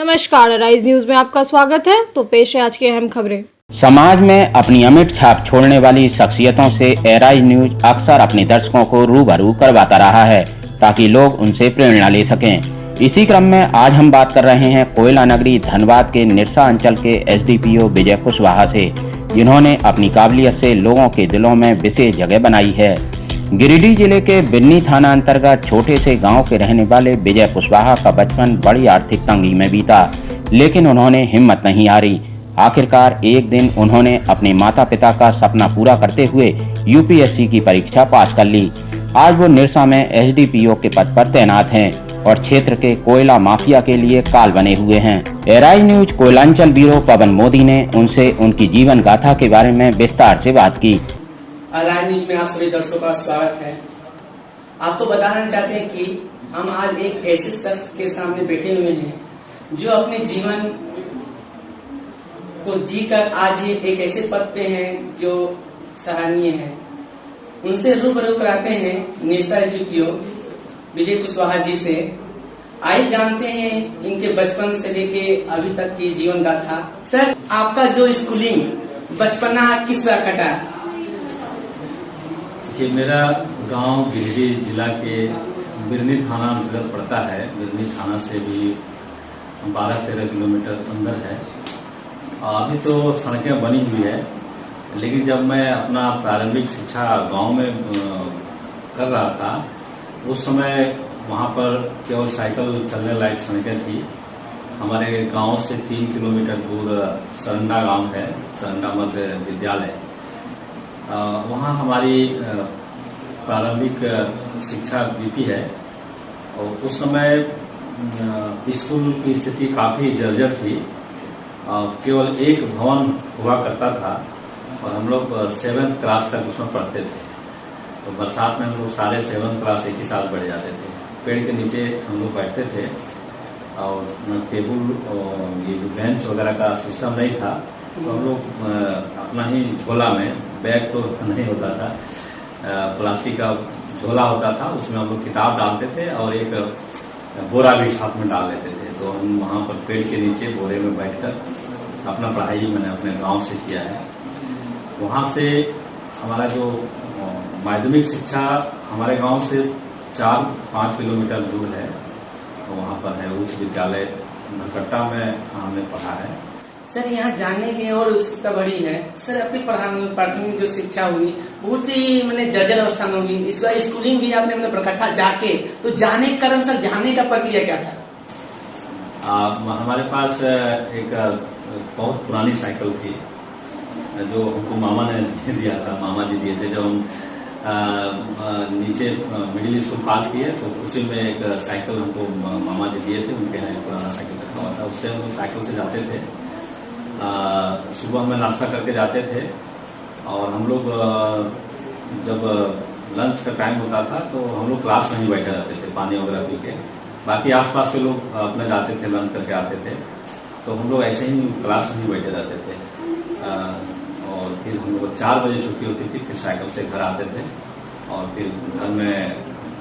नमस्कार, rise news में आपका स्वागत है। तो पेश है आज की अहम खबरें। समाज में अपनी अमिट छाप छोड़ने वाली शख्सियतों से राइज न्यूज अक्सर अपने दर्शकों को रूबरू करवाता रहा है ताकि लोग उनसे प्रेरणा ले सकें। इसी क्रम में आज हम बात कर रहे हैं कोयला नगरी धनबाद के निरसा अंचल के एसडीपीओ विजय कुशवाहा से, जिन्होंने अपनी काबिलियत से लोगों के दिलों में विशेष जगह बनाई है। गिरिडीह जिले के बिन्नी थाना अंतर्गत छोटे से गांव के रहने वाले विजय कुशवाहा का बचपन बड़ी आर्थिक तंगी में बीता, लेकिन उन्होंने हिम्मत नहीं हारी। आखिरकार एक दिन उन्होंने अपने माता पिता का सपना पूरा करते हुए यूपीएससी की परीक्षा पास कर ली। आज वो निरसा में एसडीपीओ के पद पर तैनात हैं और क्षेत्र के कोयला माफिया के लिए काल बने हुए हैं। राइज न्यूज कोयलांचल ब्यूरो पवन मोदी ने उनसे उनकी जीवन गाथा के बारे में विस्तार से बात की। राइज न्यूज में आप सभी दर्शकों का स्वागत है। आपको बताना चाहते हैं कि हम आज एक ऐसे शख्स के सामने बैठे हुए हैं जो अपने जीवन को जीकर आज ये एक ऐसे पद पे हैं जो सराहनीय है। उनसे रूबरू कराते हैं निरसा एसडीपीओ विजय कुशवाहा जी से। आइए जानते हैं इनके बचपन से लेके अभी तक की जीवन गाथा। सर, आपका जो स्कूलिंग बचपना किस तरह कटा? कि मेरा गांव गिरिडीह जिला के बिरनी थाना अंतर्गत पड़ता है। बिरनी थाना से भी 12-13 किलोमीटर अंदर है। अभी तो सड़कें बनी हुई है, लेकिन जब मैं अपना प्रारंभिक शिक्षा गांव में कर रहा था उस समय वहां पर केवल साइकिल चलने लायक सड़कें थी। हमारे गांव से 3 किलोमीटर दूर सरंडा गांव है, सरंडा मध्य विद्यालय। वहाँ हमारी प्रारंभिक शिक्षा बीती है और उस समय स्कूल की स्थिति काफी जर्जर थी। केवल एक भवन हुआ करता था और हम लोग 7th क्लास तक उसमें पढ़ते थे। तो बरसात में हम लोग सारे 7th क्लास एक ही साथ बढ़ जाते थे। पेड़ के नीचे हम लोग बैठते थे और टेबल और ये बेंच वगैरह का सिस्टम नहीं था, तो हम लोग अपना ही झोला में, बैग तो नहीं होता था, प्लास्टिक का झोला होता था, उसमें हम लोग किताब डालते थे और एक बोरा भी साथ में डाल लेते थे। तो हम वहां पर पेड़ के नीचे बोरे में बैठकर अपना पढ़ाई मैंने अपने गांव से किया है। वहां से हमारा जो माध्यमिक शिक्षा हमारे गांव से 4-5 किलोमीटर दूर है, तो वहां पर है उच्च विद्यालय नरकट्टा में हमने पढ़ा है। सर, यहाँ जानने की और उत्सुकता बड़ी है। सर, अपनी प्राथमिक जो शिक्षा हुई बहुत ही मैंने जर्जर अवस्था में हुई। इस बार स्कूलिंग भी आपने मतलब प्रखट्टा जाके, तो जाने का क्रम सर, जाने का प्रक्रिया क्या था? हमारे पास एक बहुत पुरानी साइकिल थी जो हमको मामा ने दिया था, मामा जी दिए थे। जब हम नीचे मिडिल स्कूल पास किए तो उसी में एक साइकिल हमको मामा जी दिए थे। उनके यहाँ पुराना साइकिल रखा हुआ था, उससे हम साइकिल से जाते थे। सुबह में नाश्ता करके जाते थे और हम लोग जब लंच का टाइम होता था तो हम लोग क्लास में ही बैठे रहते थे पानी वगैरह पी के। बाकी आसपास के लोग अपने जाते थे, लंच करके आते थे, तो हम लोग ऐसे ही क्लास में ही बैठे रहते थे। और फिर हम लोग 4 बजे छुट्टी होती थी, फिर साइकिल से घर आते थे और फिर घर में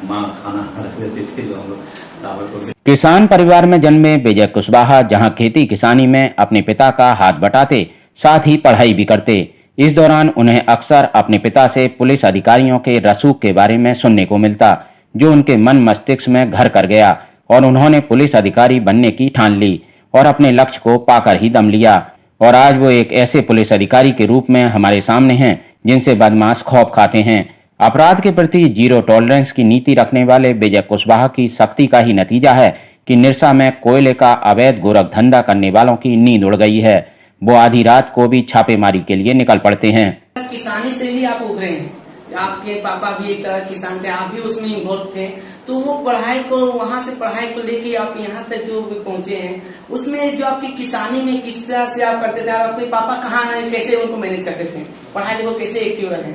माँ खाना रख देती थी जो हम लोग दावत को। किसान परिवार में जन्मे विजय कुशवाहा जहां खेती किसानी में अपने पिता का हाथ बटाते, साथ ही पढ़ाई भी करते। इस दौरान उन्हें अक्सर अपने पिता से पुलिस अधिकारियों के रसूख के बारे में सुनने को मिलता, जो उनके मन मस्तिष्क में घर कर गया और उन्होंने पुलिस अधिकारी बनने की ठान ली और अपने लक्ष्य को पाकर ही दम लिया। और आज वो एक ऐसे पुलिस अधिकारी के रूप में हमारे सामने हैं जिनसे बदमाश खौफ खाते हैं। अपराध के प्रति जीरो टॉलरेंस की नीति रखने वाले विजय कुशवाहा की सख्ती का ही नतीजा है कि निरसा में कोयले का अवैध गोरख धंधा करने वालों की नींद उड़ गई है। वो आधी रात को भी छापेमारी के लिए निकल पड़ते हैं। किसानी से ही आप उभरे हैं, आपके पापा भी एक तरह किसान थे, आप भी उसमें इन्वॉल्व थे। तो वो पढ़ाई को, वहां से पढ़ाई को लेके आप यहाँ तक जो पहुंचे हैं, उसमें जो आपकी किसानी में किस तरह से आप करते थे? और अपने पापा कहाँ है, कैसे उनको मैनेज करते थे, पढ़ाई को कैसे एक्टिव रहे?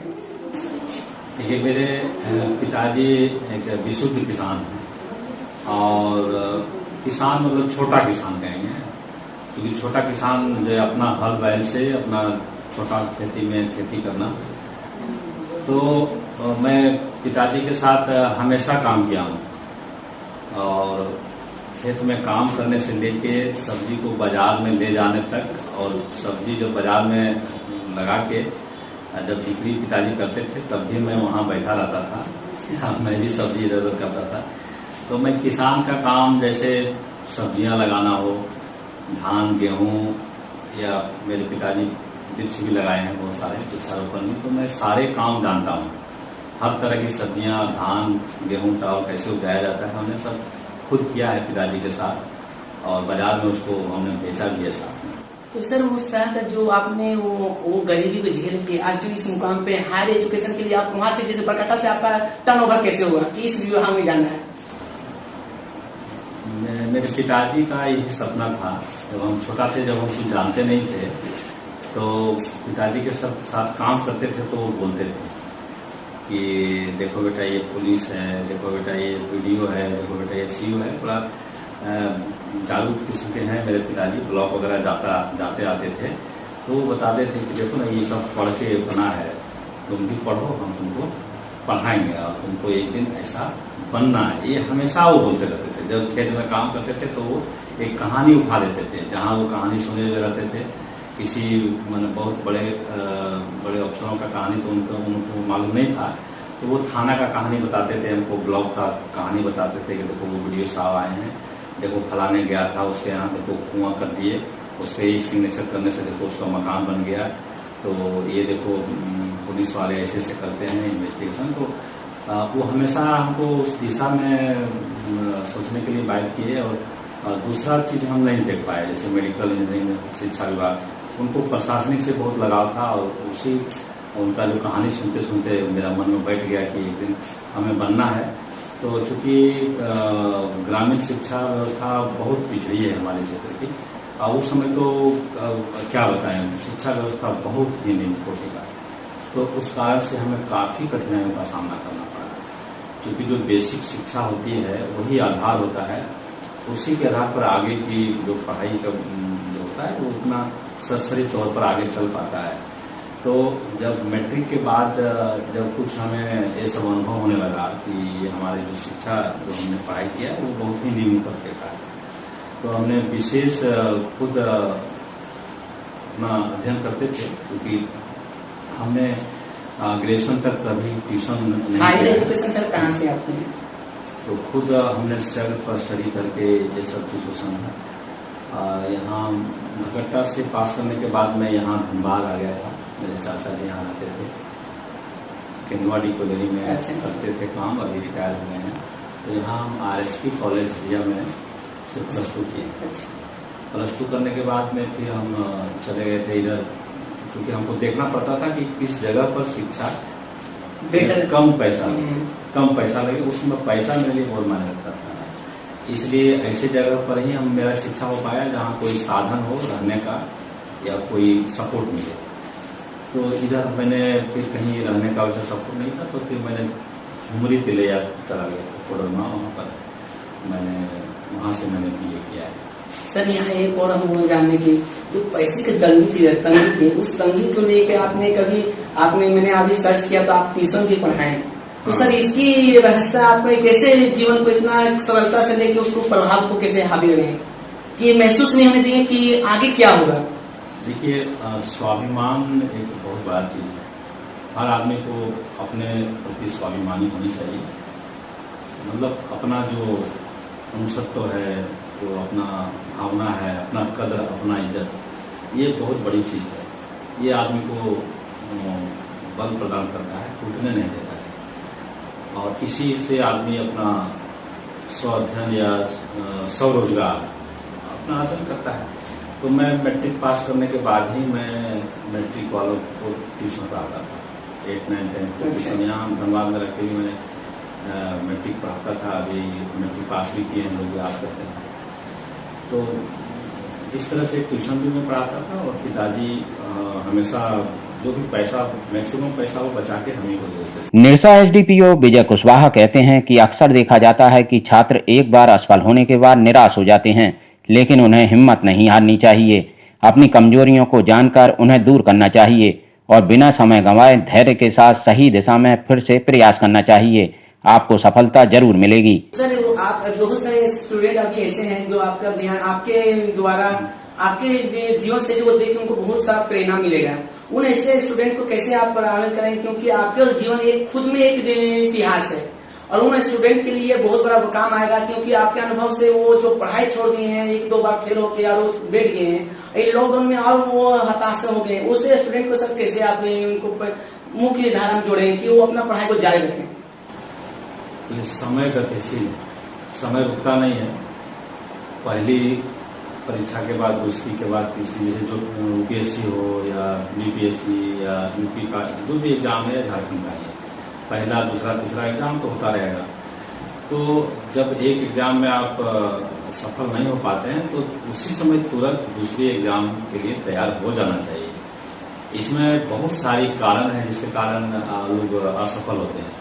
ये मेरे पिताजी एक विशुद्ध किसान हैं और किसान मतलब छोटा किसान कहेंगे, क्योंकि छोटा किसान जो अपना हल बैल से अपना छोटा खेती में खेती करना। तो मैं पिताजी के साथ हमेशा काम किया हूँ और खेत में काम करने से लेके सब्जी को बाजार में ले जाने तक, और सब्जी जो बाजार में लगा के जब बिक्री पिताजी करते थे तब भी मैं वहाँ बैठा रहता था। मैं भी सब्जी इधर उधर करता था। तो मैं किसान का काम, जैसे सब्जियां लगाना हो, धान गेहूं, या मेरे पिताजी वृक्ष भी लगाए हैं बहुत सारे वृक्षारोपण में, तो मैं सारे काम जानता हूँ। हर तरह की सब्जियां, धान गेहूं चावल कैसे उगाया जाता है हमने सब खुद किया है पिताजी के साथ, और बाजार में उसको हमने बेचा भी है साथ में। तो सर उस तरह का जो आपने वो गरीबी को झेल के आज जो इस मुकाम पे हायर एजुकेशन के लिए आप वहां से, जैसे बरकाटा से आपका टर्नओवर कैसे हुआ, कि इस विभाग में जाना है? मेरे पिताजी का यही सपना था। जब हम छोटा थे, जब हम कुछ जानते नहीं थे, तो पिताजी के साथ काम करते थे तो वो बोलते थे कि देखो बेटा ये पुलिस है, देखो बेटा ये वीडियो है, देखो बेटा ये सीओ है। थोड़ा जागरूक किस्म के हैं मेरे पिताजी, ब्लॉक वगैरह जाते आते थे, तो वो बताते थे कि देखो ना ये सब पढ़ के बना है, तुम भी पढ़ो, हम तुमको पढ़ाएंगे और तुमको एक दिन ऐसा बनना है। ये हमेशा वो बोलते रहते थे। जब खेत में काम करते थे तो वो एक कहानी उठा लेते थे, जहाँ वो कहानी सुने हुए रहते थे, किसी मतलब बहुत बड़े बड़े अफसरों का कहानी तो उनको मालूम नहीं था, तो वो थाना का कहानी बताते थे हमको, ब्लॉक का कहानी बताते थे कि देखो वो वीडियो साहब आए हैं, देखो फलाने गया था उसके यहाँ, देखो कुआं कर दिए, उसके एक सिग्नेचर करने से देखो उसका मकान बन गया, तो ये देखो पुलिस वाले ऐसे ऐसे करते हैं इन्वेस्टिगेशन। तो वो हमेशा हमको उस दिशा में सोचने के लिए बात किए। और दूसरा चीज हम नहीं देख पाए, जैसे मेडिकल इंजीनियरिंग, शिक्षा विभाग, उनको प्रशासनिक से बहुत लगाव था, और उसी उनका जो कहानी सुनते सुनते मेरा मन में बैठ गया कि एक दिन हमें बनना है। तो चूंकि ग्रामीण शिक्षा व्यवस्था बहुत पिछड़ी है हमारे क्षेत्र की, और उस समय तो क्या बताएं, शिक्षा व्यवस्था बहुत ही निम्न कोटि का, तो उस कारण से हमें काफी कठिनाइयों का सामना करना पड़ा। क्योंकि जो बेसिक शिक्षा होती है वही आधार होता है, उसी के आधार पर आगे की जो पढ़ाई का जो होता है वो उतना सरसरी तौर पर आगे चल पाता है। तो जब मैट्रिक के बाद जब कुछ हमें ये सब अनुभव होने लगा कि हमारी जो शिक्षा जो हमने पढ़ाई किया वो बहुत ही निम्न तबके का है, तो हमने विशेष खुद अपना अध्ययन करते थे, क्योंकि हमने ग्रेजुएशन तक कभी ट्यूशन नहीं हायर एजुकेशन सर कहाँ से आपने? तो खुद हमने सेल्फ पर स्टडी करके ये सब सिचुएशन है। यहाँ भगट्टा से पास करने के बाद मैं यहाँ धनबाद आ गया था। मेरे चाचा जी यहाँ रहते थे, केंदुआडी कॉलोनी में करते थे काम, अभी रिटायर हुए हैं। तो यहाँ हम RSP कॉलेज दिया में से +2 किए। +2 करने के बाद में फिर हम चले गए थे इधर, क्योंकि हमको देखना पड़ता था कि किस जगह पर शिक्षा बेटर कम पैसा लगे। उसमें पैसा मेरे लिए बहुत मायने रखता था, इसलिए ऐसे जगह पर ही हम मेरा शिक्षा हो पाया जहाँ कोई साधन हो रहने का या कोई सपोर्ट मिले। तो इधर मैंने फिर कहीं रहने का वैसा सपोर्ट नहीं था, तो फिर मैंने झुमरी तिलैया चला गया कोडरमा, वहाँ पर वहाँ से मैंने BA किया है। सर यहाँ एक और हम जानने की, जो पैसे की तंगी थी, उस तंगी को लेकर मैंने अभी सर्च किया तो आप ट्यूशन भी पढ़ाएं, तो सर इसकी रहस्य आपको कैसे जीवन को इतना सरलता से लेके उसको प्रभाव को कैसे हावी रहे कि महसूस नहीं होने देंगे कि आगे क्या होगा? देखिए, स्वाभिमान एक बहुत बड़ा चीज है। हर आदमी को अपने प्रति स्वाभिमानी होनी चाहिए। मतलब अपना जो मनुष्यत्व है, जो अपना भावना है, अपना कदर, अपना इज्जत, ये बहुत बड़ी चीज है। ये आदमी को बल प्रदान करता है, टूटने नहीं देता है। और इसी से आदमी अपना स्वाध्ययन या स्वरोजगार अपना अर्जन करता है। तो मैं मैट्रिक पास करने के बाद ही मैं मैट्रिक वालों को ट्यूशन पढ़ाता था। 8, 9, 10 को ट्यूशन यहाँ धनबाद में रख के भी मैंने मैट्रिक पढ़ाता था। अभी मैट्रिक पास भी किए हैं लोग, याद करते हैं। तो इस तरह से ट्यूशन भी मैं पढ़ाता था, और पिताजी हमेशा जो भी पैसा, मैक्सिमम पैसा वो बचा के हमें को देते थे। निरसा SDPO विजय कुशवाहा कहते हैं कि अक्सर देखा जाता है कि छात्र एक बार असफल होने के बाद निराश हो जाते हैं, लेकिन उन्हें हिम्मत नहीं हारनी चाहिए। अपनी कमजोरियों को जानकर उन्हें दूर करना चाहिए और बिना समय गंवाए धैर्य के साथ सही दिशा में फिर से प्रयास करना चाहिए। आपको सफलता जरूर मिलेगी। सर वो आप बहुत सारे स्टूडेंट अभी ऐसे हैं जो आपका ध्यान आपके द्वारा आपके जीवन से वो देख के उनको बहुत सारा प्रेरणा मिलेगा। उन ऐसे स्टूडेंट को कैसे आप प्रभावित करें, क्योंकि आपका जीवन एक खुद में एक इतिहास है और उन स्टूडेंट के लिए बहुत बड़ा काम आएगा, क्योंकि आपके अनुभव से वो जो पढ़ाई छोड़ गए हैं, 1-2 बार फेल होके और बैठ गए हैं लॉकडाउन में और वो हताश हो गए, उस स्टूडेंट को सर कैसे आप उनको मुख्य धारा में जोड़े कि वो अपना पढ़ाई को जारी रखें? ये समय गतिशील, समय रुकता नहीं है। पहली परीक्षा के बाद दूसरी के बाद तीसरी, जैसे जो यूपीएससी हो या बीपीएससी या यूपी का जो भी एग्जाम है झारखंड का है, पहला दूसरा तीसरा एग्जाम तो होता रहेगा। तो जब एक एग्जाम में आप सफल नहीं हो पाते हैं तो उसी समय तुरंत दूसरे एग्जाम के लिए तैयार हो जाना चाहिए। इसमें बहुत सारी कारण हैं जिसके कारण लोग असफल होते हैं।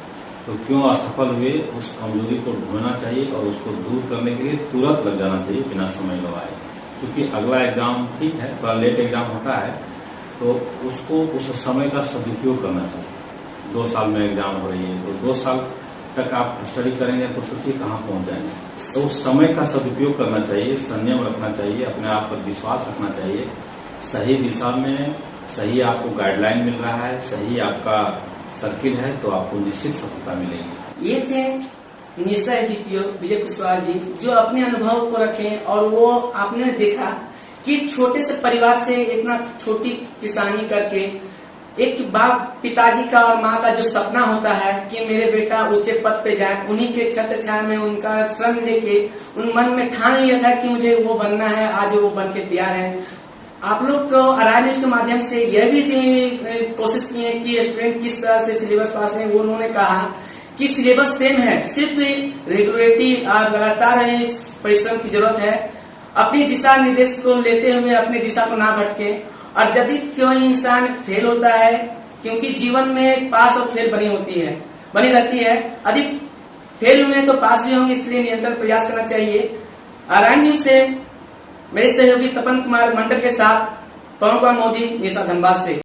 तो क्यों असफल हुए, उस कमजोरी को ढूंढना चाहिए और उसको दूर करने के लिए तुरंत लग जाना चाहिए बिना समय गवाए। क्योंकि अगला एग्जाम ठीक है, थोड़ा लेट एग्जाम होता है तो उसको उस समय का सदुपयोग करना चाहिए। 2 साल में एग्जाम हो रही है तो 2 साल तक आप स्टडी करेंगे तो सोचिए कहाँ पहुंच जाएंगे। तो उस समय का सदुपयोग करना चाहिए, संयम रखना चाहिए, अपने आप पर विश्वास रखना चाहिए। सही दिशा में सही आपको गाइडलाइन मिल रहा है, सही आपका सर्किल है तो आपको निश्चित सफलता मिलेगी। ये थे निशा एसडीपीओ विजय कुशवाहा जी, जो अपने अनुभव को रखें और वो आपने देखा कि छोटे से परिवार से इतना छोटी किसानी करके एक बाप पिताजी का और माँ का जो सपना होता है कि मेरे बेटा ऊंचे पद पे जाए, उन्हीं के छत्र छाया में उनका श्रम लेके उन मन में ठान लिया था कि मुझे वो बनना है, आज वो बन के तैयार है। आप लोग को आरआई न्यूज के माध्यम से यह भी कोशिश की है कि स्टूडेंट किस तरह से सिलेबस पास है। वो उन्होंने कहा कि सिलेबस सेम है, सिर्फ रेगुलरिटी और लगातार परिश्रम की जरूरत है। अपनी दिशा निर्देश को लेते हुए अपनी दिशा को ना भटके, और यदि कोई इंसान फेल होता है, क्योंकि जीवन में पास और फेल बनी रहती है, यदि फेल हुए तो पास भी होंगे, इसलिए निरंतर प्रयास करना चाहिए। आरआई न्यूज से मेरे सहयोगी तपन कुमार मंडल के साथ पवन कुमार मोदी, निशा धनबाद से।